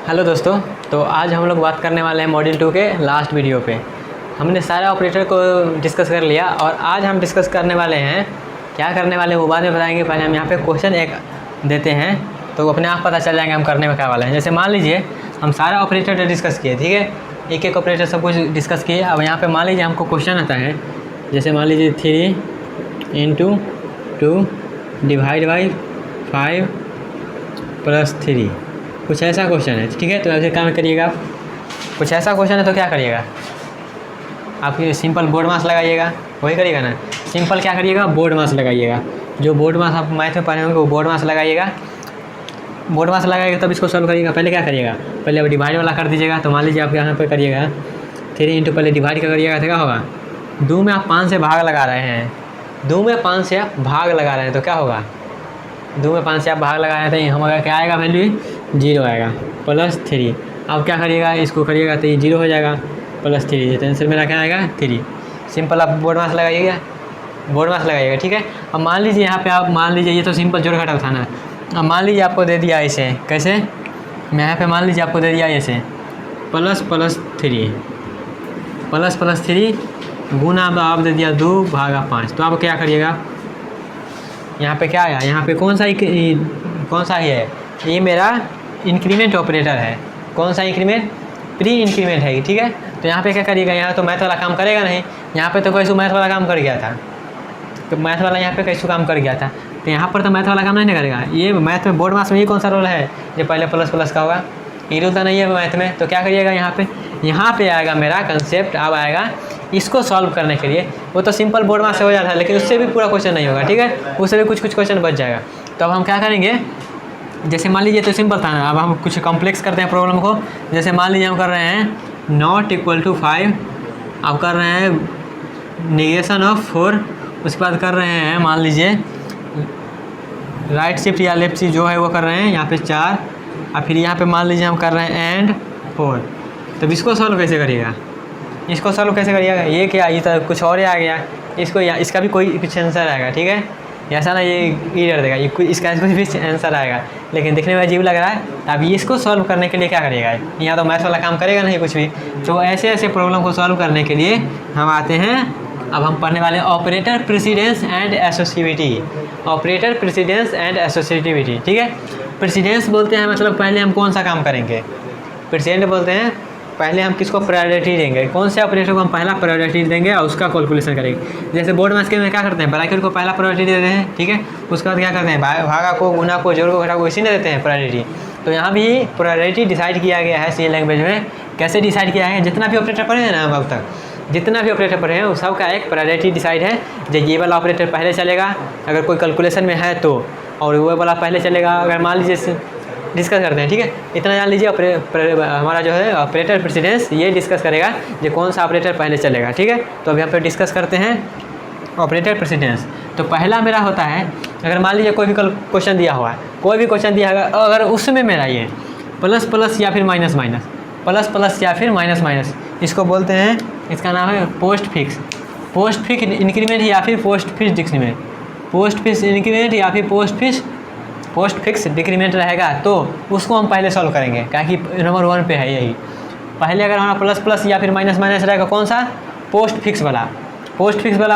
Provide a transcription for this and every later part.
Hello दोस्तों। तो आज हम लोग बात करने वाले हैं मॉड्यूल 2 के लास्ट वीडियो पे। हमने सारे ऑपरेटर को डिस्कस कर लिया और आज हम डिस्कस करने वाले हैं, क्या करने वाले हैं वो बाद में बताएंगे। पहले हम यहाँ पे क्वेश्चन एक देते हैं तो अपने आप पता चल जाएंगे हम करने में क्या वाले हैं। जैसे मान लीजिए हम सारा ऑपरेटर डिस्कस किए, ठीक है, एक एक ऑपरेटर सब कुछ डिस्कस किए। अब यहाँ पर मान लीजिए हमको क्वेश्चन आता है, जैसे मान लीजिए 3 × 2 डिवाइड बाई 5 + 3, कुछ ऐसा क्वेश्चन है, ठीक है। तो ऐसे काम करिएगा आप, कुछ ऐसा क्वेश्चन है तो क्या करिएगा आप, सिंपल बोर्ड मास लगाइएगा, वही करिएगा ना। सिंपल क्या करिएगा, बोर्ड मास लगाइएगा। जो बोर्ड मास आप मैथ में पढ़े होंगे वो बोर्ड मास लगाइएगा। बोर्ड मास लगाइएगा तब इसको सॉल्व करिएगा। पहले क्या करिएगा, पहले अब डिवाइड वाला कर दीजिएगा। तो मान लीजिए आप यहाँ पर करिएगा 3 × पहले डिवाइड का करिएगा तो क्या होगा, 2 में आप 5 से भाग लगा रहे हैं, 2 में 5 से आप भाग लगा रहे हैं तो क्या होगा, 2 में 5 से आप भाग लगा रहे थे, हमारा क्या आएगा वैल्यू 0 आएगा +3। अब क्या करिएगा, इसको करिएगा तो ये 0 हो जाएगा +3। तो आंसर मेरा क्या आएगा 3। सिंपल आप बोर्ड मास लगाइएगा, बोर्ड मास लगाइएगा, ठीक है। अब मान लीजिए यहाँ पे आप मान लीजिए ये तो सिंपल जोड़ घटाव था ना। अब मान लीजिए आपको दे दिया इसे, कैसे, मैं यहाँ पे मान लीजिए आपको दे दिया ऐसे ++3 गुना आप दे दिया 2/5। तो आप क्या करिएगा, यहाँ पे क्या आया, यहाँ पे कौन सा ही है, ये मेरा इंक्रीमेंट ऑपरेटर है। कौन सा इंक्रीमेंट, प्री इंक्रीमेंट है, ठीक है। तो यहाँ पे क्या करिएगा, यहाँ तो मैथ वाला काम करेगा नहीं, यहाँ पे तो कैसे मैथ वाला काम कर गया था, तो मैथ वाला यहाँ पे कैसे काम कर गया था, तो यहाँ पर तो मैथ वाला काम नहीं करेगा। ये मैथ में बोर्ड मास में ये कौन सा रोल है, जो पहले ++ का होगा, ये रोल तो नहीं है मैथ में। तो क्या करिएगा, यहाँ पे आएगा मेरा कंसेप्ट, अब आएगा इसको सॉल्व करने के लिए। वो तो सिंपल बोर्ड मास से हो जाता है, लेकिन उससे भी पूरा क्वेश्चन नहीं होगा, ठीक है, उससे भी कुछ क्वेश्चन बच जाएगा। तो अब हम क्या करेंगे, जैसे मान लीजिए तो सिंपल था ना, अब हम कुछ कॉम्प्लेक्स करते हैं प्रॉब्लम को। जैसे मान लीजिए हम कर रहे हैं ≠ 5, अब कर रहे हैं -4, उसके बाद कर रहे हैं मान लीजिए राइट शिफ्ट या लेफ्ट शिफ्ट जो है वो कर रहे हैं यहाँ पे 4, और फिर यहाँ पे मान लीजिए हम कर रहे हैं &4। तब इसको सॉल्व कैसे करिएगा, इसको सॉल्व कैसे करिएगा, ये क्या, ये तो कुछ और ही आ गया, इसको इसका भी कोई कुछ आंसर आएगा, ठीक है, ऐसा ना ये एरर देगा, ये इसका कुछ भी आंसर आएगा, लेकिन दिखने में अजीब लग रहा है। अब इसको सॉल्व करने के लिए क्या करिएगा, यहाँ तो मैथ वाला काम करेगा नहीं कुछ भी। तो ऐसे ऐसे प्रॉब्लम को सॉल्व करने के लिए हम आते हैं, अब हम पढ़ने वाले operator precedence and associativity. Operator precedence and associativity, ठीक है। प्रेसिडेंस बोलते हैं मतलब पहले हम कौन सा काम करेंगे, प्रेसिडेंट बोलते हैं पहले हम किसको प्रायोरिटी देंगे, कौन से ऑपरेटर को हम पहला प्रायोरिटी देंगे और उसका कैलकुलेशन करेंगे। जैसे बोर्ड मास के में क्या करते हैं, ब्रैकेट को पहला प्रायोरिटी देते हैं, ठीक है। उसके बाद क्या करते हैं, भागा को, गुना को, जोड़ को, घटा को इसी ने देते हैं प्रायोरिटी। तो यहाँ भी प्रायोरिटी डिसाइड किया गया है सी लैंग्वेज में। कैसे डिसाइड किया है, जितना भी ऑपरेटर पढ़े हैं ना हम अब तक, जितना भी ऑपरेटर पढ़े हैं उस सब का एक प्रायोरिटी डिसाइड है। जो ये वाला ऑपरेटर पहले चलेगा अगर कोई कैलकुलेशन में है तो, और वो वाला पहले चलेगा अगर मान लीजिए डिस्कस करते हैं, ठीक है। इतना जान लीजिए, हमारा जो है ऑपरेटर प्रेसिडेंस ये डिस्कस करेगा जो कौन सा ऑपरेटर पहले चलेगा, ठीक है। तो अब यहाँ पर डिस्कस करते हैं ऑपरेटर प्रेसिडेंस। तो पहला मेरा होता है, अगर मान लीजिए कोई भी क्वेश्चन दिया हुआ है, कोई भी क्वेश्चन दिया है, अगर उसमें मेरा ये ++ या फिर -+ या फिर -, इसको बोलते हैं, इसका नाम है पोस्ट फिक्स इंक्रीमेंट या फिर post fix decrement, post fix increment या फिर पोस्ट फिक्स डिक्रीमेंट रहेगा तो उसको हम पहले सॉल्व करेंगे, क्योंकि नंबर 1 पे है यही। पहले अगर हमारा ++ या फिर -- रहेगा, कौन सा, पोस्ट फिक्स वाला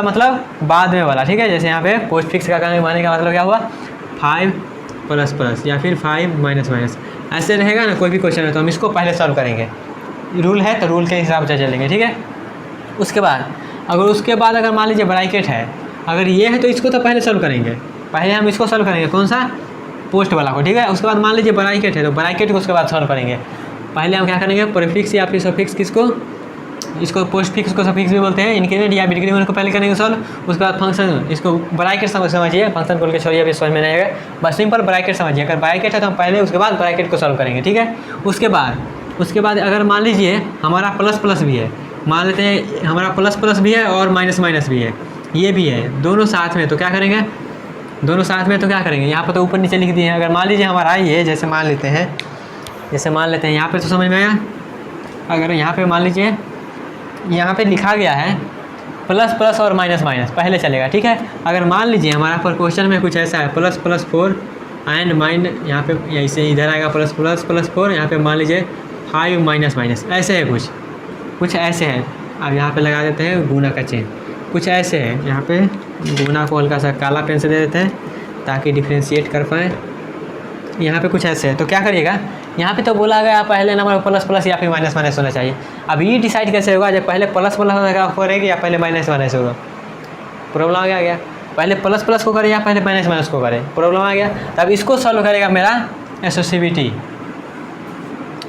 मतलब बाद में वाला, ठीक है। जैसे यहाँ पे पोस्ट फिक्स का माने का मतलब क्या हुआ, 5++ या फिर 5 - ऐसे रहेगा ना कोई भी क्वेश्चन है तो हम इसको पहले सॉल्व करेंगे। रूल है तो रूल के हिसाब से चलेंगे, ठीक है। उसके बाद अगर मान लीजिए ब्रैकेट है, अगर ये है तो इसको तो पहले सॉल्व करेंगे, पहले हम इसको सॉल्व करेंगे, कौन सा, पोस्ट वाला को, ठीक है। उसके बाद मान लीजिए ब्रैकेट है तो ब्रैकेट को उसके बाद सॉल्व करेंगे। पहले हम क्या करेंगे, प्रीफिक्स या फिर सफिक्स किसको, इसको पोस्ट फिक्स को सफिक्स भी बोलते हैं, इंक्रीमेंट या डिक्रीमेंट को पहले करेंगे सॉल्व। उसके बाद फंक्शन, इसको ब्रैकेट समझिए, फंक्शन बोल के छोड़िए, अभी समझ में नहीं आएगा, बस सिंपल ब्रैकेट समझिए। अगर ब्रैकेट है तो हम पहले उसके बाद ब्रैकेट को सॉल्व करेंगे, ठीक है। उसके बाद अगर मान लीजिए हमारा ++ भी है, मान लेते हैं हमारा ++ भी है और -- भी है, ये भी है, दोनों साथ में, तो क्या करेंगे, दोनों साथ में तो क्या करेंगे, यहाँ पर तो ऊपर नीचे लिख दिए हैं। अगर मान लीजिए हमारा ये जैसे मान लेते हैं यहाँ पे तो समझ में आया। अगर यहाँ पे मान लीजिए यहाँ पे लिखा गया है ++ और -- पहले चलेगा, ठीक है। अगर मान लीजिए हमारा पर क्वेश्चन में कुछ ऐसा है ++4 एंड माइन यहाँ पे ऐसे इधर आएगा प्लस प्लस प्लस 4, यहाँ पे मान लीजिए 5 माइनस माइनस, ऐसे है कुछ ऐसे है। अब यहाँ पे लगा देते हैं गुना का चिन्ह, कुछ ऐसे है। यहाँ पे गुना को हल्का सा काला पेन से दे देते हैं ताकि डिफ्रेंशिएट कर पाएँ। यहाँ पे कुछ ऐसे है, तो क्या करिएगा, यहाँ पे तो बोला गया पहले नंबर प्लस प्लस या फिर माइनस माइनस होना चाहिए। अब ये डिसाइड कैसे होगा जब पहले प्लस प्लस करेंगे या पहले माइनस माइनस होगा? प्रॉब्लम आ गया। पहले प्लस प्लस को करें या पहले माइनस माइनस को करें? प्रॉब्लम आ गया। तब इसको सॉल्व करेगा मेरा एसोसिएटिविटी,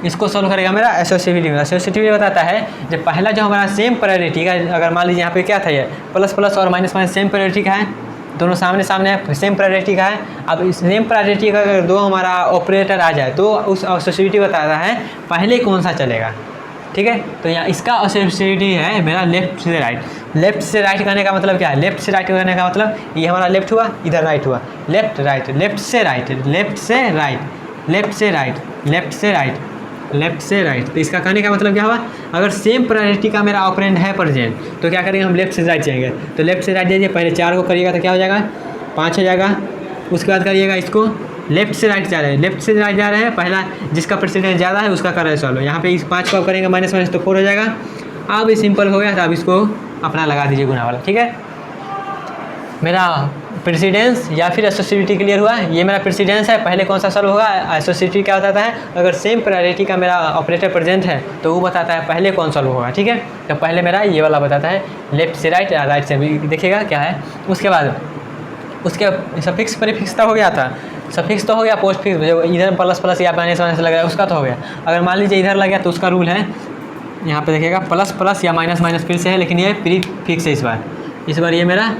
इसको सॉल्व करेगा मेरा एसोसिएटिविटी। एसोसिएटिविटी बताता है जब पहला जो हमारा सेम प्रायोरिटी का, अगर मान लीजिए यहाँ पे क्या था, ये प्लस प्लस और माइनस माइनस सेम प्रायोरिटी का है, दोनों सामने सामने है, सेम प्रायोरिटी का है। अब इस सेम प्रायोरिटी का अगर दो हमारा ऑपरेटर आ जाए तो उस एसोसिएटिविटी बताता है पहले कौन सा चलेगा। ठीक है, तो यहाँ इसका एसोसिएटिविटी है मेरा लेफ्ट से राइट। लेफ्ट से राइट करने का मतलब क्या है? लेफ्ट से राइट करने का मतलब ये हमारा लेफ्ट हुआ, इधर राइट हुआ, लेफ्ट राइट, लेफ्ट से राइट, लेफ्ट से राइट, लेफ्ट से राइट, लेफ्ट से राइट, लेफ्ट से राइट। तो इसका कहने का मतलब क्या हुआ, अगर सेम प्रायोरिटी का मेरा ऑपरेंड है प्रेजेंट तो क्या करेंगे हम, लेफ्ट से राइट जाएंगे। तो लेफ्ट से राइट जाइए, पहले 4 को करिएगा तो क्या हो जाएगा, 5 हो जाएगा। उसके बाद करिएगा इसको, लेफ्ट से राइट जा रहे हैं, लेफ्ट से राइट जा रहे हैं, पहला जिसका प्रेसिडेंस ज़्यादा है उसका कर रहे हैं सॉल्व। यहाँ पे इस 5 को आप करेंगे माइनस माइनस तो 4 हो जाएगा। अब ये सिंपल हो गया, तो अब इसको अपना लगा दीजिए गुना वाला। ठीक है, मेरा प्रेसिडेंस या फिर एसोसिएटिविटी क्लियर हुआ। ये मेरा प्रेसिडेंस है, पहले कौन सा सॉल्व होगा। एसोसिएटिविटी क्या बताता है, अगर सेम प्रायोरिटी का मेरा ऑपरेटर प्रेजेंट है तो वो बताता है पहले कौन सॉल्व होगा। ठीक है, तो पहले मेरा ये वाला बताता है लेफ्ट से राइट या राइट से, देखिएगा क्या है। उसके बाद उसके सफिक्स प्रीफिक्स तो हो गया था, सफिक्स तो हो गया, पोस्ट फिक्स जो इधर प्लस प्लस या माइनस माइनस लग रहा है उसका तो हो गया। अगर मान लीजिए इधर लग गया तो उसका रूल है, यहाँ पे देखिएगा प्लस प्लस या माइनस माइनस फिर से है, लेकिन ये प्रीफिक्स है इस बार ये मेरा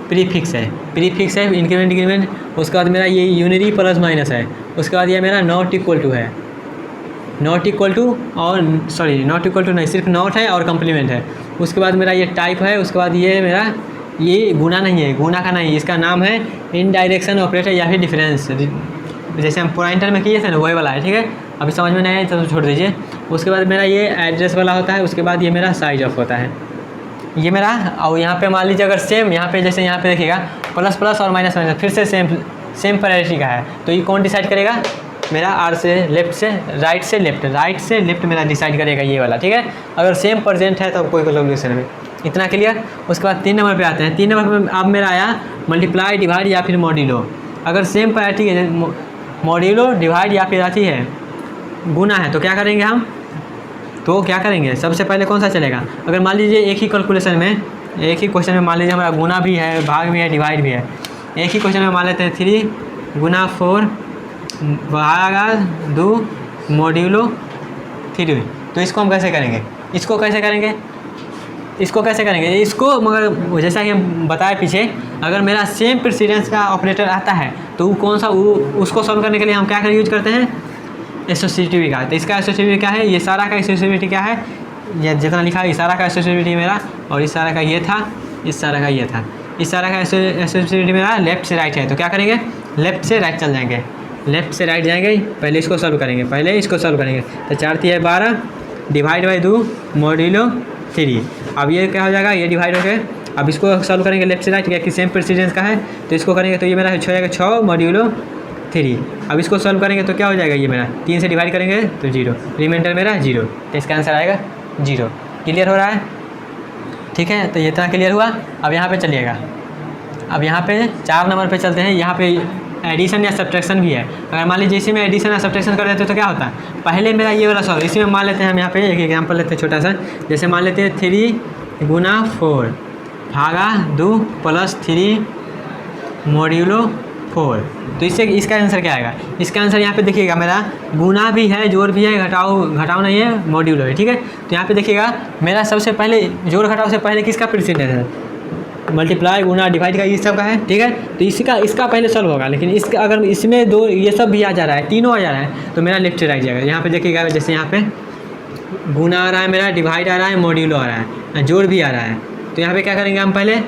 प्रीफिक्स है, प्रीफिक्स है, इंक्रीमेंट इंक्रीमेंट। उसके बाद मेरा ये यूनिरी प्लस माइनस है। उसके बाद ये मेरा नॉट इक्वल टू है, नॉट इक्वल टू और सॉरी नॉट इक्वल टू नहीं, सिर्फ नॉट है और कम्प्लीमेंट है। उसके बाद मेरा ये टाइप है। उसके बाद ये मेरा ये गुना नहीं है, गुना का नहीं, इसका नाम है इनडायरेक्शन ऑपरेटर या फिर डिफरेंस, जैसे हम पॉइंटर में किए थे ना वही वाला है। ठीक है, अभी समझ में नहीं आया तो छोड़ दीजिए। उसके बाद मेरा ये एड्रेस वाला होता है। उसके बाद ये मेरा साइज ऑफ होता है ये मेरा। और यहाँ पे मान लीजिए अगर सेम यहाँ पे जैसे यहाँ पे देखिएगा प्लस प्लस और माइनस माइनस फिर से सेम प्रायोरिटी का है, तो ये कौन डिसाइड करेगा, मेरा आर से लेफ्ट से राइट से लेफ्ट, राइट से लेफ्ट मेरा डिसाइड करेगा ये वाला। ठीक है, अगर सेम प्रेजेंट है तो कोई सोल्यूशन में इतना क्लियर। उसके बाद 3 नंबर पे आते हैं। 3 नंबर पे अब मेरा आया मल्टीप्लाई डिवाइड या फिर मॉड्यूलो। अगर सेम प्रायोरिटी है, मॉड्यूलो डिवाइड या फिर आती है गुना है, तो क्या करेंगे हम, तो क्या करेंगे सबसे पहले कौन सा चलेगा। अगर मान लीजिए एक ही कैलकुलेशन में, एक ही क्वेश्चन में मान लीजिए हमारा गुना भी है, भाग भी है, डिवाइड भी है। एक ही क्वेश्चन में मान लेते हैं 3 गुना 4 भागा 2 मॉड्यूलो 3। तो इसको हम कैसे करेंगे, इसको कैसे करेंगे, इसको कैसे करेंगे, इसको मगर जैसा कि हम बताए पीछे, अगर मेरा सेम प्रेसिडेंस का ऑपरेटर आता है तो वो कौन सा, उसको सॉल्व करने के लिए हम क्या कर यूज करते हैं, एसोसिएटिविटी का। तो इसका एसोसिएटिविटी क्या है, ये सारा का एसोसिएटिविटी क्या है, ये जितना लिखा है इस सारा का एसोसिएटिविटी मेरा, और इस सारा का ये था, इस सारा का ये था, इस सारा का एसोसिएटिविटी मेरा लेफ्ट से राइट है। तो क्या करेंगे, लेफ्ट से राइट चल जाएंगे, लेफ्ट से राइट जाएंगे, पहले इसको सॉल्व करेंगे, पहले इसको सॉल्व करेंगे। तो 4 3 12 डिवाइड बाई 2 मॉड्यूलो 3। अब ये क्या हो जाएगा, ये डिवाइड हो गए। अब इसको सॉल्व करेंगे लेफ्ट से राइट, क्या कि सेम प्रेसिडेंस का है, तो इसको करेंगे तो ये मेरा हो जाएगा 6 मॉड्यूलो 3। अब इसको सॉल्व करेंगे तो क्या हो जाएगा, ये मेरा 3 से डिवाइड करेंगे तो 0, रिमाइंडर मेरा 0। तो इसका आंसर आएगा 0। क्लियर हो रहा है, ठीक है। तो ये इतना क्लियर हुआ। अब यहाँ पे चलिएगा, अब यहाँ पे 4 नंबर पे चलते हैं। यहाँ पे एडिशन या सब्ट्रैक्शन भी है। अगर मान लीजिए इसी में एडिशन या सब्ट्रैक्शन कर देते हैं तो क्या होता है, पहले मेरा ये वाला सॉल्व, इसी में मान लेते हैं हम। यहाँ पे एक एग्जाम्पल लेते हैं छोटा सा, जैसे मान लेते हैं 3 गुना 4 भागा 2 प्लस 3 मॉड्यूलो 4। तो इससे इसका आंसर क्या आएगा, इसका आंसर यहाँ पे देखिएगा मेरा गुना भी है, जोड़ भी है, घटाओ नहीं है, मॉड्यूलो है। ठीक है, तो यहाँ पे देखिएगा मेरा सबसे पहले जोड़ घटाओ से पहले किसका प्रेसिडेंस है, मल्टीप्लाई गुना डिवाइड का ये सब का है। ठीक है, तो इसका पहले सॉल्व होगा, लेकिन इसका अगर इसमें 2 ये सब भी आ जा रहा है, तीनों आ जा रहा है, तो मेरा लेफ्ट से राइट जाएगा। यहाँ पे देखिएगा जैसे यहाँ पे गुना आ रहा है, मेरा डिवाइड आ रहा है, मॉड्यूलो आ रहा है, जोड़ भी आ रहा है। तो यहाँ पे क्या करेंगे हम, पहले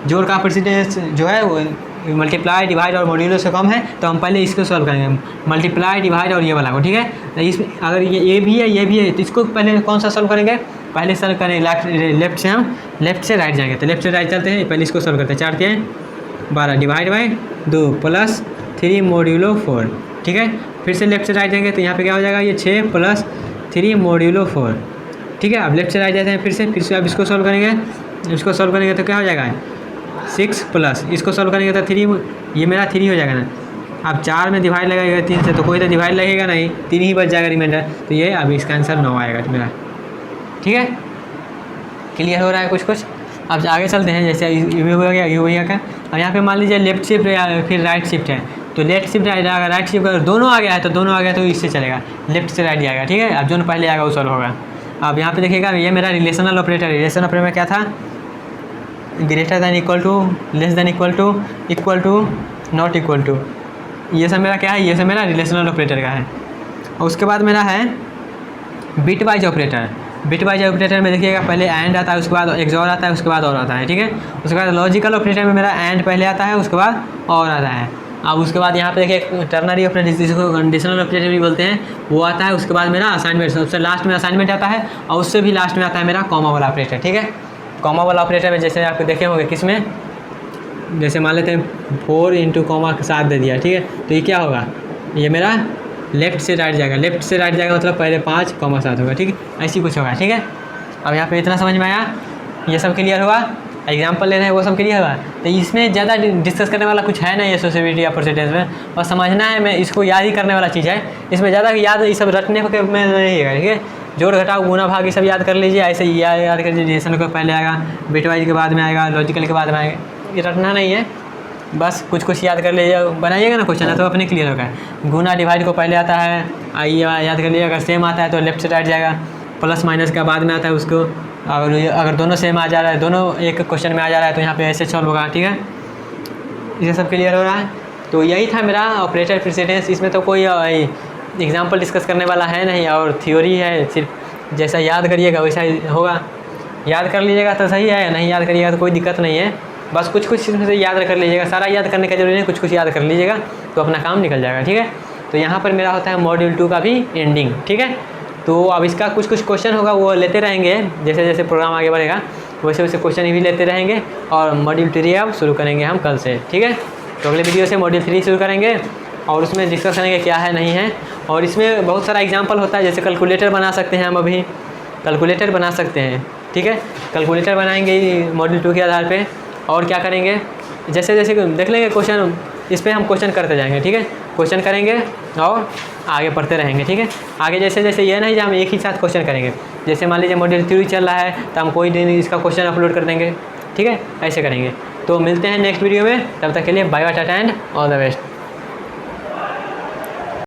जोड़ का प्रेसिडेंस जो है वो मल्टीप्लाई डिवाइड और मॉड्यूलो से कम है, तो हम पहले इसको सॉल्व करेंगे, मल्टीप्लाई डिवाइड और ये वाला को। ठीक है, तो इसमें अगर ये भी है, ये भी है, तो इसको पहले कौन सा सॉल्व करेंगे, पहले सॉल्व करेंगे लेफ्ट से, हम लेफ्ट से राइट जाएंगे। तो लेफ्ट से राइट चलते हैं, पहले इसको सॉल्व करते हैं। 4 3 12 डिवाइड बाई 2 प्लस 3 मॉड्यूलो 4। ठीक है, फिर से लेफ्ट से राइट जाएंगे तो यहाँ पे क्या हो जाएगा, ये 6 + 3 मॉड्यूलो 4। ठीक है, अब लेफ्ट से राइट जाते हैं, फिर से अब इसको सॉल्व करेंगे। इसको सॉल्व करेंगे तो क्या हो जाएगा, 6 प्लस इसको सॉल्व करेंगे तो 3, ये मेरा 3 हो जाएगा ना। अब 4 में डिवाइड लगेगा 3 से, तो कोई तो डिवाइड लगेगा नहीं, 3 ही बच जाएगा रिमाइंडर। तो ये अब इसका आंसर 9 आएगा मेरा। ठीक है, क्लियर हो रहा है कुछ। अब आगे चलते हैं, जैसे ये हो गया, ये हो गया। अब यहाँ पे मान लीजिए लेफ्ट शिफ्ट या फिर राइट शिफ्ट है, तो लेफ्ट शिफ्ट आएगा, राइट शिफ्ट अगर दोनों आ गया है तो दोनों आ गया तो इससे चलेगा, लेफ्ट से राइट जाएगा। ठीक है, अब जो पहले आएगा वो सॉल्व होगा। अब यहाँ पे देखिएगा, ये मेरा रिलेशनल ऑपरेटर, रिलेशन ऑपरेटर में क्या था, greater than equal to, less than equal to, not equal to. ये सब मेरा क्या है, ये सब मेरा रिलेशनल ऑपरेटर का है। और उसके बाद मेरा है bit wise operator. Bit wise operator में देखिएगा, पहले एंड आता है, उसके बाद एक्सॉर आता है, उसके बाद और आता है। ठीक है, उसके बाद लॉजिकल ऑपरेटर में मेरा एंड पहले आता है, उसके बाद और आता है। अब उसके बाद यहाँ पे देखिए टर्नरी ऑपरेटर, जिसको कंडीशनल ऑपरेटर भी बोलते हैं, वो आता है। उसके बाद मेरा असाइनमेंट, सबसे लास्ट में असाइनमेंट आता है, और उससे भी लास्ट में आता है मेरा कॉमा वाला ऑपरेटर। ठीक है, कॉमा वाला ऑपरेटर में जैसे आप देखे होंगे, किस में, जैसे मान लेते हैं 4 इंटू कॉमा के साथ दे दिया। ठीक है, तो ये क्या होगा, ये मेरा लेफ्ट से राइट जाएगा, लेफ्ट से राइट जाएगा मतलब पहले 5 कॉमा 7 होगा। ठीक है, ऐसी कुछ होगा। ठीक है, अब यहाँ पे इतना समझ में आया, ये सब क्लियर हुआ। एग्जाम्पल ले रहे हैं वो सब क्लियर हुआ। तो इसमें ज़्यादा डिस्कस करने वाला कुछ है नहीं, एसोसिएटिविटी या परसेंटेज में, और समझना है, मैं इसको याद ही करने वाला चीज़ है। इसमें ज़्यादा याद ये सब रटने में नहीं है। ठीक है, जोड़ घटाव गुना भाग ये सब याद कर लीजिए, ऐसे याद कर लीजिए। रिलेशन को पहले आएगा, बिट वाइज के बाद में आएगा, लॉजिकल के बाद में आएगा, ये रटना नहीं है, बस कुछ याद कर लीजिए, बनाइएगा ना क्वेश्चन है तो अपने क्लियर होगा। गुना डिवाइड को पहले आता है, आइए याद कर लीजिए। अगर सेम आता है तो लेफ्ट से राइट जाएगा, प्लस माइनस का बाद में आता है उसको। अगर दोनों सेम आ जा रहा है, दोनों एक क्वेश्चन में आ जा रहा है, तो यहाँ पे ऐसे सॉल्व होगा। ठीक है, ये सब क्लियर हो रहा है। तो यही था मेरा ऑपरेटर प्रेसिडेंस। इसमें तो कोई एग्जाम्पल डिस्कस करने वाला है नहीं, और थ्योरी है, सिर्फ जैसा याद करिएगा वैसा होगा। याद कर लीजिएगा तो सही है, नहीं याद करिएगा तो कोई दिक्कत नहीं है। बस कुछ इसमें से याद कर लीजिएगा, सारा याद करने का जरूरी नहीं, कुछ याद कर लीजिएगा तो अपना काम निकल जाएगा। ठीक है, तो यहाँ पर मेरा होता है मॉड्यूल 2 का भी एंडिंग। ठीक है, तो अब इसका कुछ क्वेश्चन होगा, वो लेते रहेंगे, जैसे जैसे प्रोग्राम आगे बढ़ेगा वैसे वैसे क्वेश्चन भी लेते रहेंगे। और मॉड्यूल 3 अब शुरू करेंगे हम कल से। ठीक है, तो अगले वीडियो से मॉड्यूल 3 शुरू करेंगे, और उसमें डिस्कस करेंगे क्या है नहीं है। और इसमें बहुत सारा एग्जाम्पल होता है, जैसे कैलकुलेटर बना सकते हैं हम, अभी कैलकुलेटर बना सकते हैं। ठीक है, कैलकुलेटर बनाएंगे मॉड्यूल 2 के आधार पे। और क्या करेंगे, जैसे जैसे देख लेंगे क्वेश्चन, इस पर हम क्वेश्चन करते जाएंगे। ठीक है, क्वेश्चन करेंगे और आगे पढ़ते रहेंगे। ठीक है, आगे जैसे जैसे ये नहीं कि हम एक ही साथ क्वेश्चन करेंगे, जैसे मान लीजिए मॉड्यूल 3 चल रहा है तो हम कोई दिन इसका क्वेश्चन अपलोड कर देंगे। ठीक है, ऐसे करेंगे। तो मिलते हैं नेक्स्ट वीडियो में, तब तक के लिए bye bye, tata and all the best.